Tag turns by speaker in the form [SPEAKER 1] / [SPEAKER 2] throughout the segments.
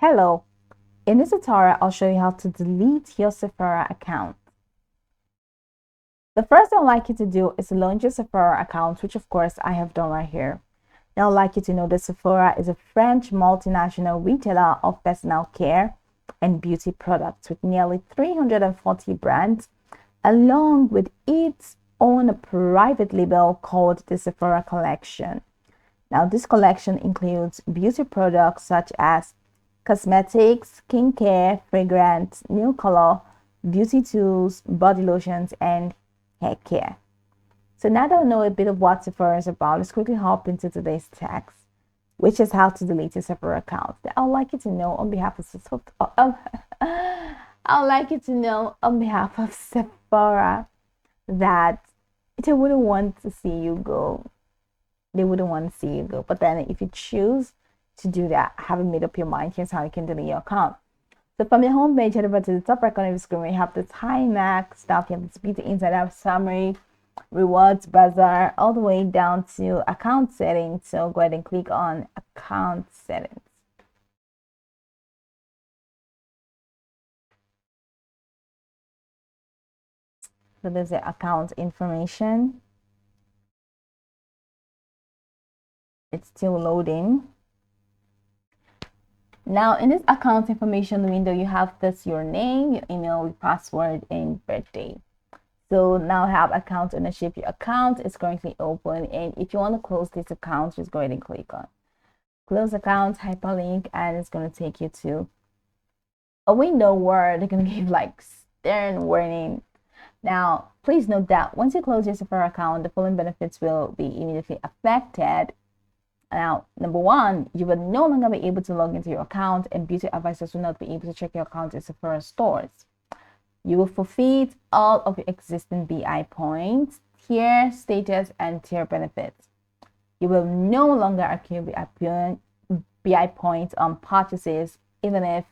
[SPEAKER 1] Hello, in this tutorial, I'll show you how to delete your Sephora account. The first thing I'd like you to do is launch your Sephora account, which of course I have done right here. Now I'd like you to know that Sephora is a French multinational retailer of personal care and beauty products with nearly 340 brands, along with its own private label called the Sephora Collection. Now this collection includes beauty products such as cosmetics, skincare, fragrance, nail color, beauty tools, body lotions, and hair care. So now that I know a bit of what Sephora is about, let's quickly hop into today's text, which is how to delete your Sephora account. I'd like you to know on behalf of Sephora that they wouldn't want to see you go. They wouldn't want to see you go. But then if you choose to do that, having made up your mind, here's how you can delete your account. So from your home page, head over to the top right corner of the screen where you have the Timex stuff, you have the beauty inside out summary, rewards, bazaar, all the way down to account settings. So go ahead and click on account settings. So there's the account information. It's still loading. Now in this account information window, you have your name, your email, your password, and birthday. So now I have account ownership. Your account is currently open, and if you want to close this account, just go ahead and click on close account, hyperlink, and it's going to take you to a window where they're going to give like stern warning. Now please note that once you close your Sephora account, the following benefits will be immediately affected. Now, number one, you will no longer be able to log into your account, and beauty advisors will not be able to check your account in Sephora stores. You will forfeit all of your existing BI points, tier status, and tier benefits. You will no longer accrue BI points on purchases, even if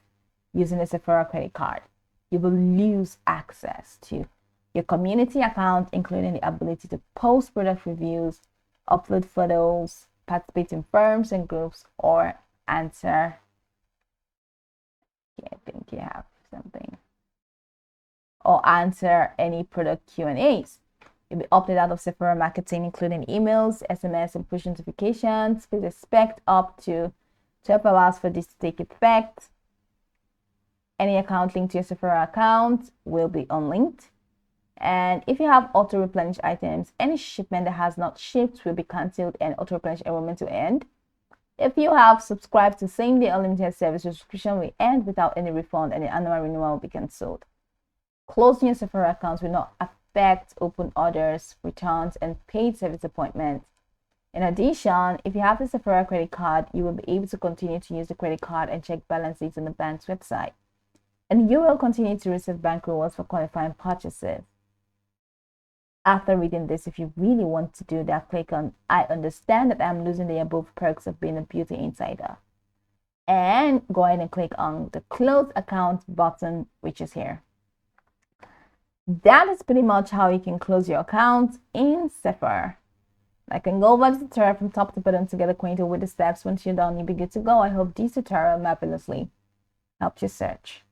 [SPEAKER 1] using a Sephora credit card. You will lose access to your community account, including the ability to post product reviews, upload photos, participate in firms and groups, or answer. I think you have something. Or answer any product Q&As. You'll be opted out of Sephora marketing, including emails, SMS, and push notifications. Please expect up to 12 hours for this to take effect. Any account linked to your Sephora account will be unlinked. And if you have auto replenish items, any shipment that has not shipped will be cancelled and auto replenish enrollment will end. If you have subscribed to same day unlimited service, your subscription will end without any refund and the annual renewal will be cancelled. Closing your Sephora accounts will not affect open orders, returns, and paid service appointments. In addition, if you have a Sephora credit card, you will be able to continue to use the credit card and check balances on the bank's website. And you will continue to receive bank rewards for qualifying purchases. After reading this, if you really want to do that, click on I understand that I'm losing the above perks of being a beauty insider. And go ahead and click on the close account button, which is here. That is pretty much how you can close your account in Sephora. I can go over the tutorial from top to bottom to get acquainted with the steps. Once you're done, you'll be good to go. I hope this tutorial marvelously helped you search.